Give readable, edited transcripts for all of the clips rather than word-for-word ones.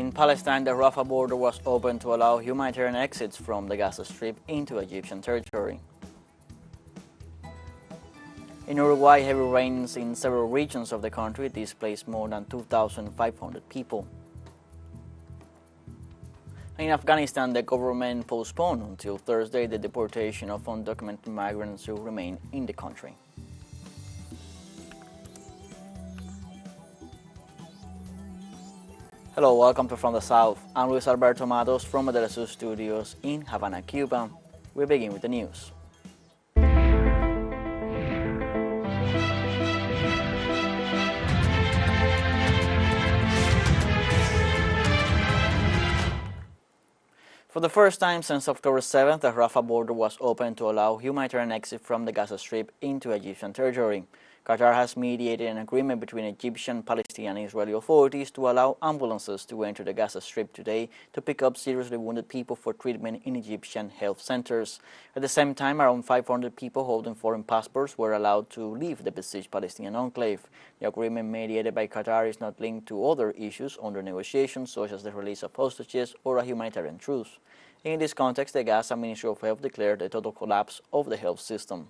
In Palestine, the Rafah border was opened to allow humanitarian exits from the Gaza Strip into Egyptian territory. In Uruguay, heavy rains in several regions of the country displaced more than 2,500 people. In Afghanistan, the government postponed until Thursday the deportation of undocumented migrants who remain in the country. Hello, welcome to From the South. I'm Luis Alberto Matos from the TeleSUR studios in Havana, Cuba. We begin with the news. For the first time since October 7th, the Rafah border was opened to allow humanitarian exit from the Gaza Strip into Egyptian territory. Qatar has mediated an agreement between Egyptian, Palestinian and Israeli authorities to allow ambulances to enter the Gaza Strip today to pick up seriously wounded people for treatment in Egyptian health centers. At the same time, around 500 people holding foreign passports were allowed to leave the besieged Palestinian enclave. The agreement mediated by Qatar is not linked to other issues under negotiations, such as the release of hostages or a humanitarian truce. In this context, the Gaza Ministry of Health declared a total collapse of the health system.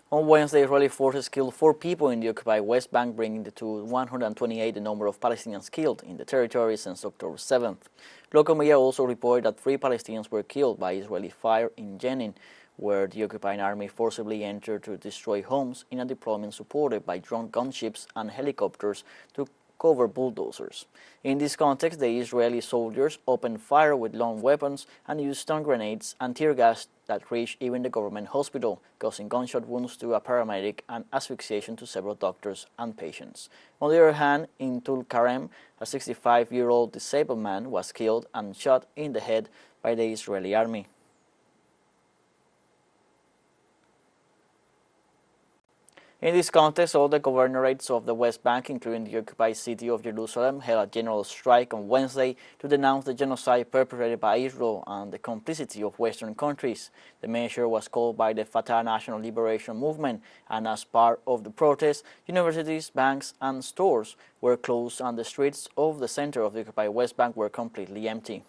On Wednesday, Israeli forces killed 4 people in the occupied West Bank, bringing to 128 the number of Palestinians killed in the territory since October 7th. Local media also reported that 3 Palestinians were killed by Israeli fire in Jenin, where the occupying army forcibly entered to destroy homes in a deployment supported by drone gunships and helicopters to cover bulldozers. In this context, the Israeli soldiers opened fire with long weapons and used stun grenades and tear gas that reached even the government hospital, causing gunshot wounds to a paramedic and asphyxiation to several doctors and patients. On the other hand, in Tulkarem, a 65-year-old disabled man was killed and shot in the head by the Israeli army. In this context, all the governorates of the West Bank, including the occupied city of Jerusalem, held a general strike on Wednesday to denounce the genocide perpetrated by Israel and the complicity of Western countries. The measure was called by the Fatah National Liberation Movement, and as part of the protest, universities, banks, and stores were closed, and the streets of the center of the occupied West Bank were completely empty.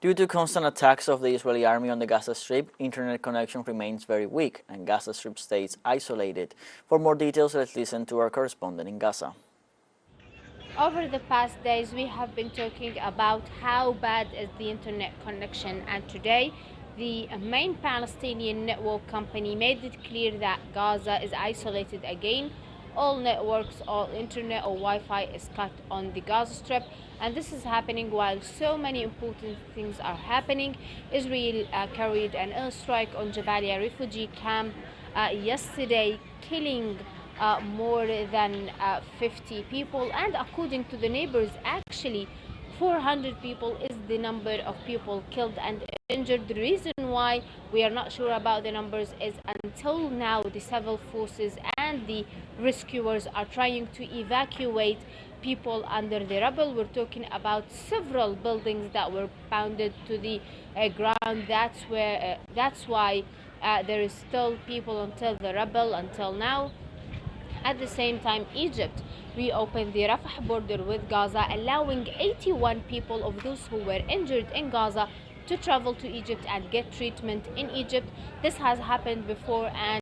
Due to constant attacks of the Israeli army on the Gaza Strip, internet connection remains very weak and Gaza Strip stays isolated. For more details, let's listen to our correspondent in Gaza. Over the past days, we have been talking about how bad is the internet connection, and today the main Palestinian network company made it clear that Gaza is isolated again. All networks, all internet or Wi-Fi is cut on the Gaza Strip, and this is happening while so many important things are happening. Israel carried an airstrike on Jabalia refugee camp yesterday, killing more than 50 people, and according to the neighbors, actually 400 people is the number of people killed and injured. The reason why we are not sure about the numbers is until now the civil forces and the rescuers are trying to evacuate people under the rubble. We're talking about several buildings that were pounded to the ground. That's why there is still people until the rubble until now. At the same time, Egypt reopened the Rafah border with Gaza, allowing 81 people of those who were injured in Gaza to travel to Egypt and get treatment in Egypt. This has happened before, and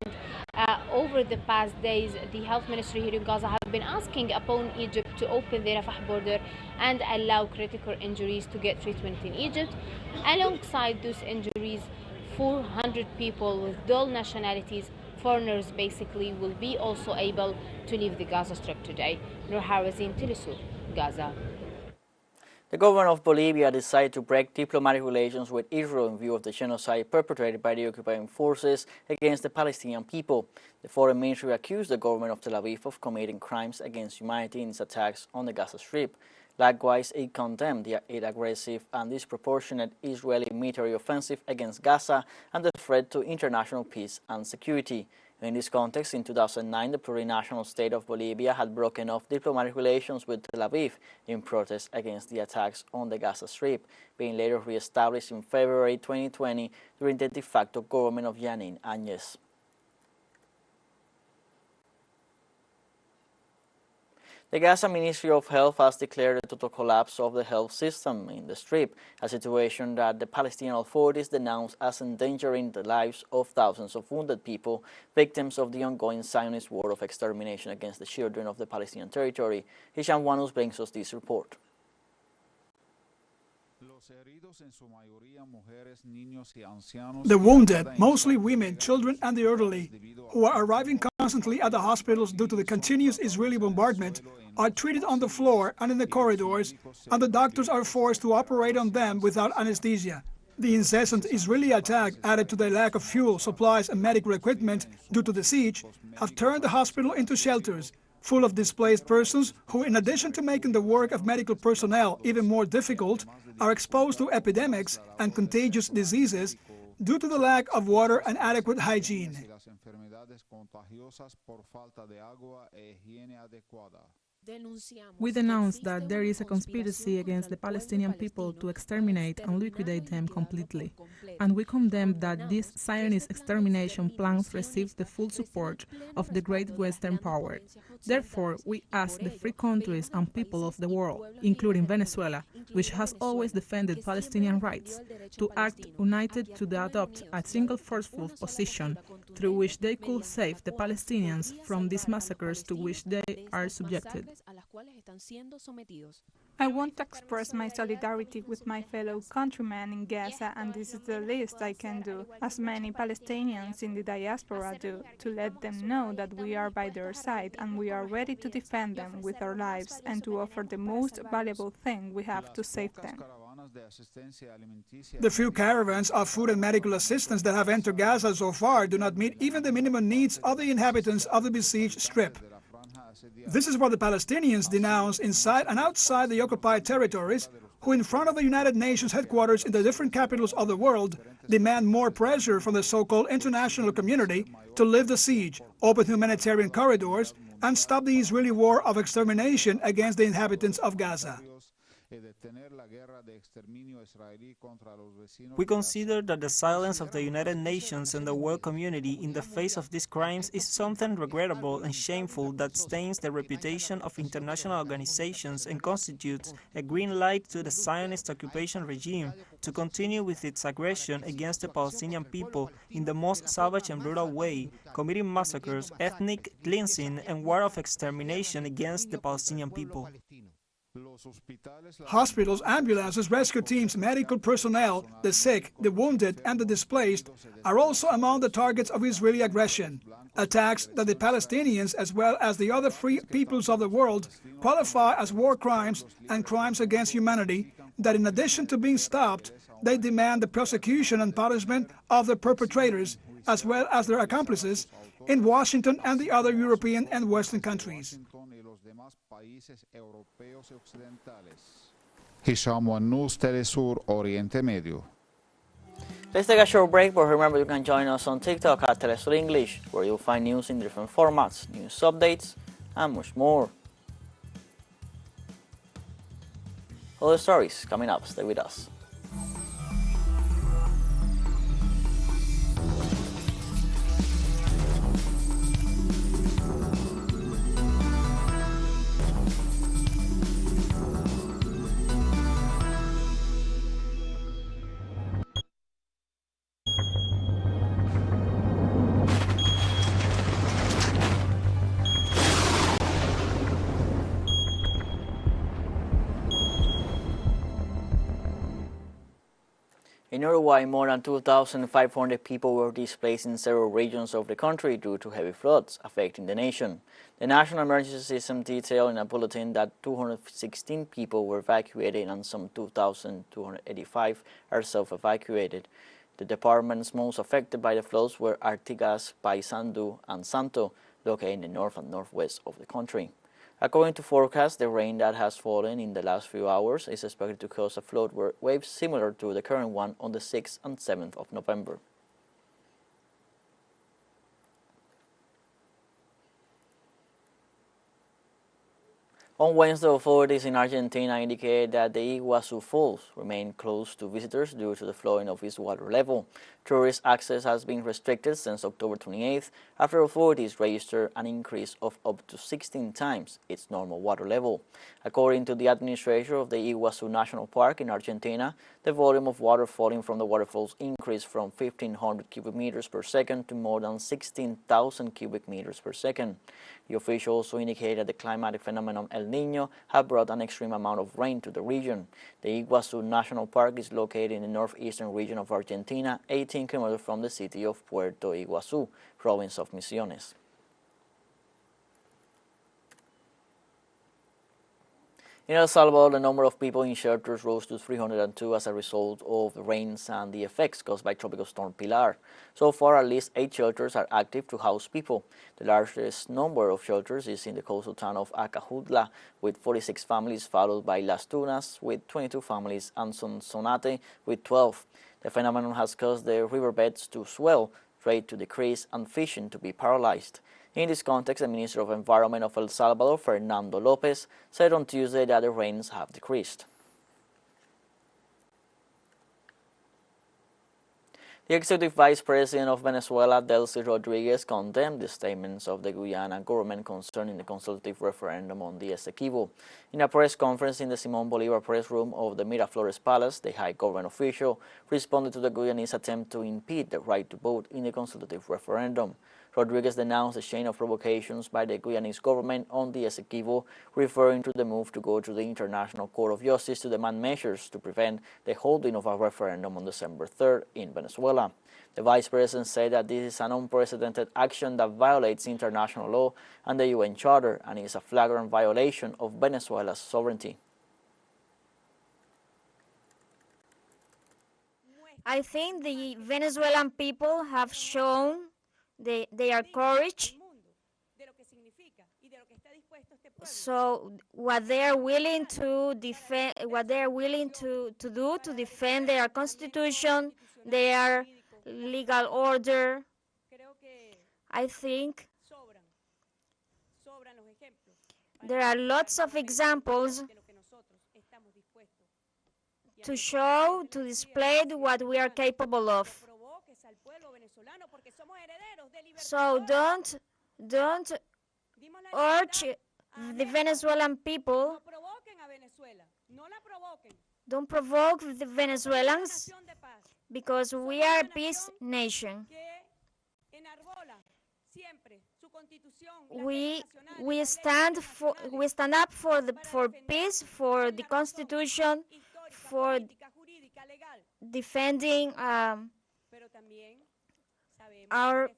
over the past days, the health ministry here in Gaza have been asking upon Egypt to open the Rafah border and allow critical injuries to get treatment in Egypt. Alongside those injuries, 400 people with dual nationalities, foreigners basically, will be also able to leave the Gaza Strip today. Nur Harazin, TeleSUR, Gaza. The government of Bolivia decided to break diplomatic relations with Israel in view of the genocide perpetrated by the occupying forces against the Palestinian people. The foreign ministry accused the government of Tel Aviv of committing crimes against humanity in its attacks on the Gaza Strip. Likewise, it condemned the aggressive and disproportionate Israeli military offensive against Gaza and the threat to international peace and security. In this context, in 2009, the plurinational state of Bolivia had broken off diplomatic relations with Tel Aviv in protest against the attacks on the Gaza Strip, being later re-established in February 2020 during the de facto government of Yanin Áñez. The Gaza Ministry of Health has declared a total collapse of the health system in the Strip, a situation that the Palestinian authorities denounce as endangering the lives of thousands of wounded people, victims of the ongoing Zionist war of extermination against the children of the Palestinian territory. Hisham Wanus brings us this report. The wounded, mostly women, children and the elderly, who are arriving constantly at the hospitals due to the continuous Israeli bombardment, are treated on the floor and in the corridors, and the doctors are forced to operate on them without anesthesia. The incessant Israeli attack, added to the lack of fuel, supplies and medical equipment due to the siege, have turned the hospital into shelters, full of displaced persons who, in addition to making the work of medical personnel even more difficult, are exposed to epidemics and contagious diseases due to the lack of water and adequate hygiene. We denounce that there is a conspiracy against the Palestinian people to exterminate and liquidate them completely, and we condemn that these Zionist extermination plans receive the full support of the great Western power. Therefore, we ask the free countries and people of the world, including Venezuela, which has always defended Palestinian rights, to act united to adopt a single forceful position through which they could save the Palestinians from these massacres to which they are subjected. I want to express my solidarity with my fellow countrymen in Gaza, and this is the least I can do, as many Palestinians in the diaspora do, to let them know that we are by their side and we are ready to defend them with our lives and to offer the most valuable thing we have to save them. The few caravans of food and medical assistance that have entered Gaza so far do not meet even the minimum needs of the inhabitants of the besieged Strip. This is what the Palestinians denounce inside and outside the occupied territories, who in front of the United Nations headquarters in the different capitals of the world demand more pressure from the so-called international community to lift the siege, open humanitarian corridors, and stop the Israeli war of extermination against the inhabitants of Gaza. We consider that the silence of the United Nations and the world community in the face of these crimes is something regrettable and shameful that stains the reputation of international organizations and constitutes a green light to the Zionist occupation regime to continue with its aggression against the Palestinian people in the most savage and brutal way, committing massacres, ethnic cleansing, and war of extermination against the Palestinian people. Hospitals, ambulances, rescue teams, medical personnel, the sick, the wounded, and the displaced are also among the targets of Israeli aggression. Attacks that the Palestinians, as well as the other free peoples of the world, qualify as war crimes and crimes against humanity, that in addition to being stopped, they demand the prosecution and punishment of the perpetrators, as well as their accomplices, in Washington and the other European and Western countries. Hisham Wanus, TeleSUR, Oriente Medio. Let's take a short break, but remember you can join us on TikTok at TeleSUR English, where you'll find news in different formats, news updates, and much more. Other stories coming up. Stay with us. In Uruguay, more than 2,500 people were displaced in several regions of the country due to heavy floods affecting the nation. The National Emergency System detailed in a bulletin that 216 people were evacuated and some 2,285 are self-evacuated. The departments most affected by the floods were Artigas, Paysandú, and Santo, located in the north and northwest of the country. According to forecasts, the rain that has fallen in the last few hours is expected to cause a flood wave similar to the current one on the 6th and 7th of November. On Wednesday, authorities in Argentina indicated that the Iguazu Falls remain closed to visitors due to the flowing of its water level. Tourist access has been restricted since October 28th after authorities registered an increase of up to 16 times its normal water level. According to the administrator of the Iguazu National Park in Argentina, the volume of water falling from the waterfalls increased from 1,500 cubic meters per second to more than 16,000 cubic meters per second. The official also indicated that the climatic phenomenon El Niño had brought an extreme amount of rain to the region. The Iguazu National Park is located in the northeastern region of Argentina, 18 kilometers from the city of Puerto Iguazu, province of Misiones. In El Salvador, the number of people in shelters rose to 302 as a result of the rains and the effects caused by Tropical Storm Pilar. So far, at least 8 shelters are active to house people. The largest number of shelters is in the coastal town of Acajutla, with 46 families, followed by Las Tunas, with 22 families, and Sonsonate, with 12. The phenomenon has caused the riverbeds to swell, trade to decrease, and fishing to be paralyzed. In this context, the Minister of Environment of El Salvador, Fernando Lopez, said on Tuesday that the rains have decreased. The Executive Vice President of Venezuela, Delcy Rodriguez, condemned the statements of the Guyana government concerning the consultative referendum on the Essequibo. In a press conference in the Simón Bolívar press room of the Miraflores Palace, the high government official responded to the Guyanese attempt to impede the right to vote in the consultative referendum. Rodriguez denounced a chain of provocations by the Guyanese government on the Essequibo, referring to the move to go to the International Court of Justice to demand measures to prevent the holding of a referendum on December 3rd in Venezuela. The vice president said that this is an unprecedented action that violates international law and the UN Charter and is a flagrant violation of Venezuela's sovereignty. I think the Venezuelan people have shown their courage. So what they are willing to defend, what they are willing to do to defend their constitution, their legal order, I think there are lots of examples to show, to display what we are capable of. So don't urge the Venezuelan people, don't provoke the Venezuelans, because we are a peace nation. We stand up for peace, for the constitution, for defending our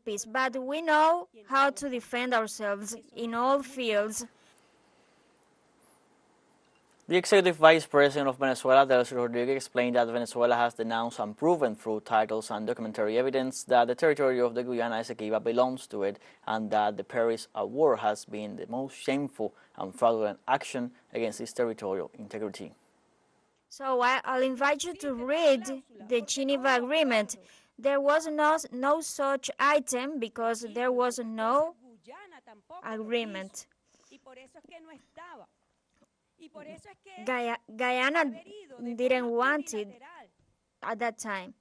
peace, but we know how to defend ourselves in all fields. The Executive Vice President of Venezuela, Delcy Rodriguez, explained that Venezuela has denounced and proven through titles and documentary evidence that the territory of the Guyana Essequibo belongs to it, and that the Paris Accord has been the most shameful and fraudulent action against its territorial integrity. So I'll invite you to read the Geneva Agreement. There was no such item because there was no agreement. Guyana didn't want it at that time.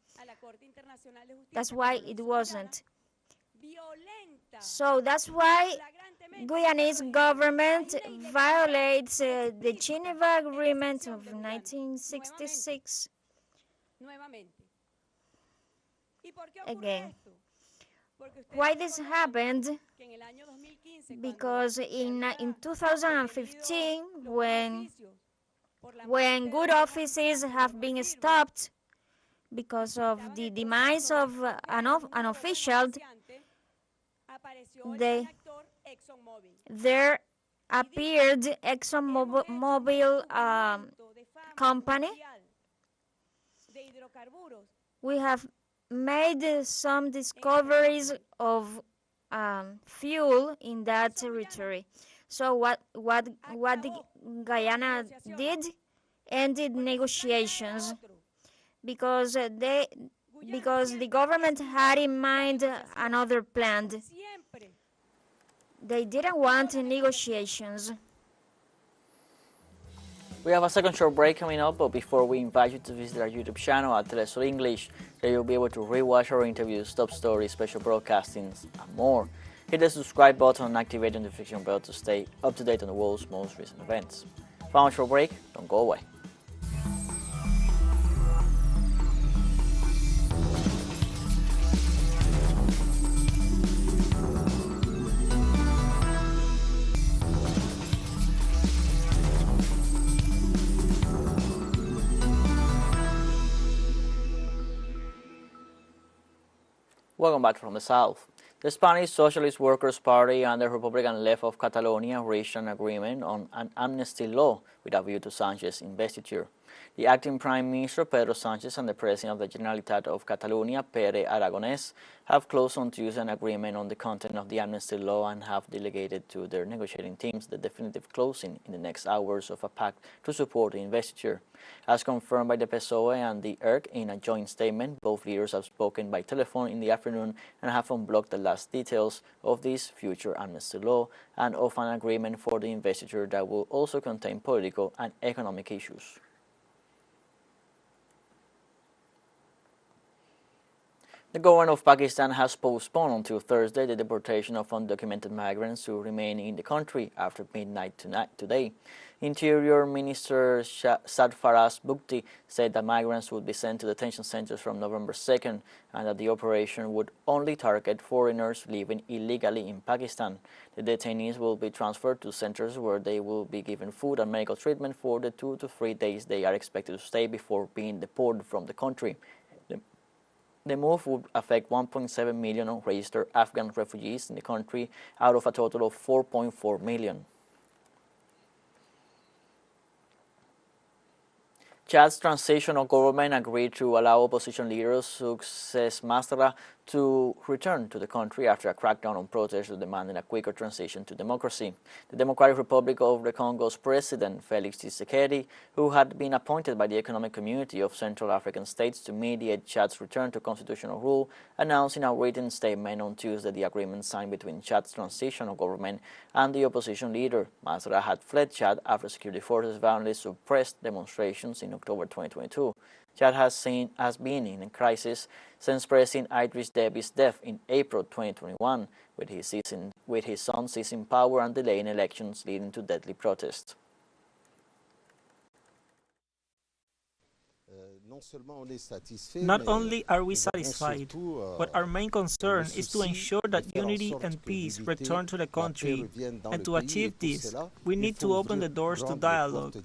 That's why it wasn't. So that's why Guyanese government violates the Geneva Agreement of 1966. Again. Why this happened? Because in 2015, when good offices have been stopped because of the demise of an official, there appeared ExxonMobil company. We have made some discoveries of fuel in that territory. So what the Guyana did, ended negotiations because the government had in mind another plan. They didn't want negotiations. We have a second short break coming up, but before we invite you to visit our YouTube channel at TeleSUR English, where you'll be able to rewatch our interviews, top stories, special broadcastings, and more. Hit the subscribe button and activate the notification bell to stay up to date on the world's most recent events. Final short break, don't go away. Welcome back from the South. The Spanish Socialist Workers' Party and the Republican left of Catalonia reached an agreement on an amnesty law with a view to Sánchez's investiture. The acting Prime Minister Pedro Sánchez and the President of the Generalitat of Catalonia, Pere Aragonès, have closed on Tuesday an agreement on the content of the amnesty law and have delegated to their negotiating teams the definitive closing in the next hours of a pact to support the investiture. As confirmed by the PSOE and the ERC in a joint statement, both leaders have spoken by telephone in the afternoon and have unblocked the last details of this future amnesty law and of an agreement for the investiture that will also contain political and economic issues. The government of Pakistan has postponed until Thursday the deportation of undocumented migrants who remain in the country after midnight today. Interior Minister Sarfaraz Bugti said that migrants would be sent to detention centers from November 2nd and that the operation would only target foreigners living illegally in Pakistan. The detainees will be transferred to centers where they will be given food and medical treatment for the 2 to 3 days they are expected to stay before being deported from the country. The move would affect 1.7 million unregistered Afghan refugees in the country out of a total of 4.4 million. Chad's transitional government agreed to allow opposition leader Success Masra to return to the country after a crackdown on protesters demanding a quicker transition to democracy. The Democratic Republic of the Congo's president, Felix Tshisekedi, who had been appointed by the Economic Community of Central African States to mediate Chad's return to constitutional rule, announced in a written statement on Tuesday the agreement signed between Chad's transitional government and the opposition leader. Masra had fled Chad after security forces violently suppressed demonstrations in October 2022. Chad has been in a crisis since President Idriss Déby's death in April 2021, with his son seizing power and delaying elections leading to deadly protests. Not only are we satisfied, but our main concern is to ensure that unity and peace return to the country, and to achieve this, we need to open the doors to dialogue.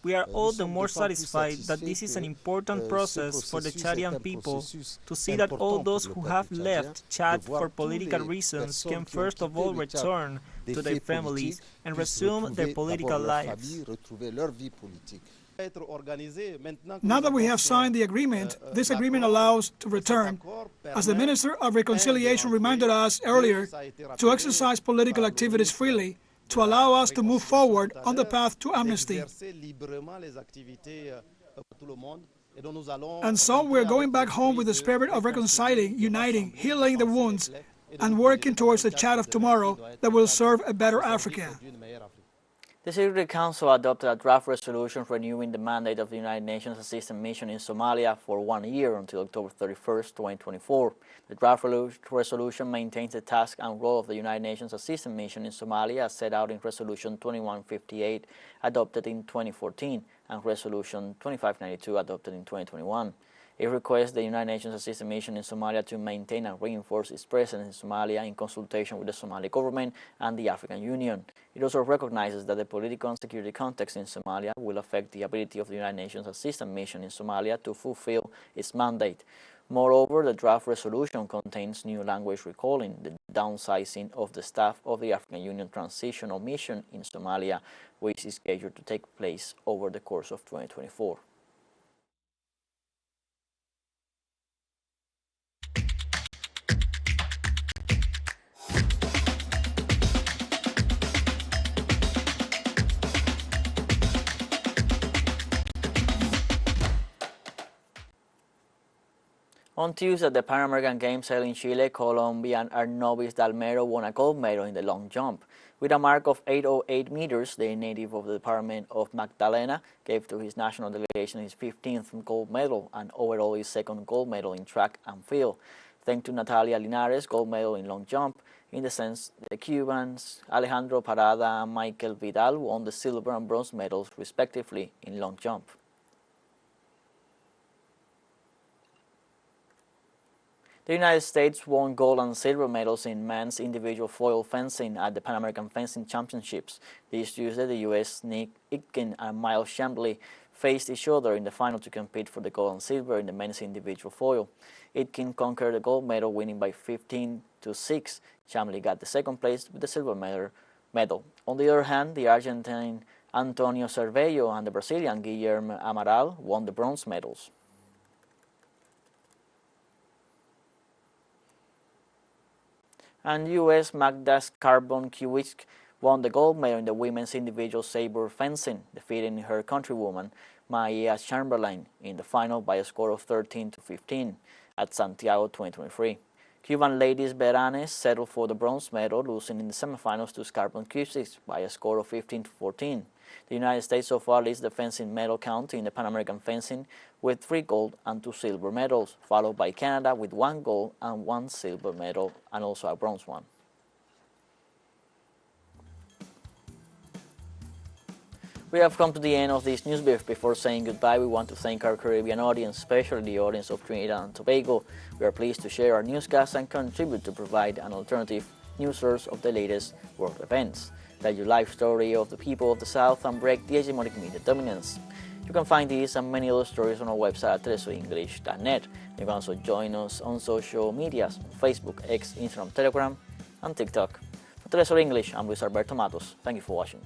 We are all the more satisfied that this is an important process for the Chadian people to see that all those who have left Chad for political reasons can first of all return to their families and resume their political lives. Now that we have signed the agreement, this agreement allows to return, as the Minister of Reconciliation reminded us earlier, to exercise political activities freely, to allow us to move forward on the path to amnesty. And so we're going back home with the spirit of reconciling, uniting, healing the wounds, and working towards the Chad of tomorrow that will serve a better Africa. The Security Council adopted a draft resolution renewing the mandate of the United Nations Assistance Mission in Somalia for 1 year until October 31st, 2024. The draft resolution maintains the task and role of the United Nations Assistance Mission in Somalia as set out in Resolution 2158 adopted in 2014 and Resolution 2592 adopted in 2021. It requests the United Nations Assistance Mission in Somalia to maintain and reinforce its presence in Somalia in consultation with the Somali government and the African Union. It also recognizes that the political and security context in Somalia will affect the ability of the United Nations Assistance Mission in Somalia to fulfill its mandate. Moreover, the draft resolution contains new language recalling the downsizing of the staff of the African Union Transitional Mission in Somalia, which is scheduled to take place over the course of 2024. On Tuesday, at the Pan American Games held in Chile, Colombian Arnobis Dalmero won a gold medal in the long jump. With a mark of 808 meters, the native of the department of Magdalena gave to his national delegation his 15th gold medal and overall his second gold medal in track and field. Thanks to Natalia Linares' gold medal in long jump. In the sense, the Cubans Alejandro Parada and Michael Vidal won the silver and bronze medals respectively in long jump. The United States won gold and silver medals in men's individual foil fencing at the Pan American Fencing Championships. This Tuesday, the U.S. Nick Itkin and Miles Chambly faced each other in the final to compete for the gold and silver in the men's individual foil. Itkin conquered the gold medal, winning by 15-6. Chambly got the second place with the silver medal. On the other hand, the Argentine Antonio Cervello and the Brazilian Guilherme Amaral won the bronze medals. And U.S. Magda Skarbon-Kiewicz won the gold medal in the women's individual saber fencing, defeating her countrywoman Maya Chamberlain in the final by a score of 13-15 at Santiago 2023. Cuban ladies Beranes settled for the bronze medal, losing in the semifinals to Skarbon-Kiewicz by a score of 15-14. The United States so far leads the fencing medal count in the Pan American fencing with 3 gold and 2 silver medals, followed by Canada with 1 gold and 1 silver medal and also a bronze one. We have come to the end of this news brief. Before saying goodbye, we want to thank our Caribbean audience, especially the audience of Trinidad and Tobago. We are pleased to share our newscasts and contribute to provide an alternative news source of the latest world events. Tell your life story of the people of the South and break the hegemonic media dominance. You can find these and many other stories on our website at telesurenglish.net. You can also join us on social medias, Facebook, X, Instagram, Telegram, and TikTok. For TeleSUR English, I'm Luis Alberto Matos. Thank you for watching.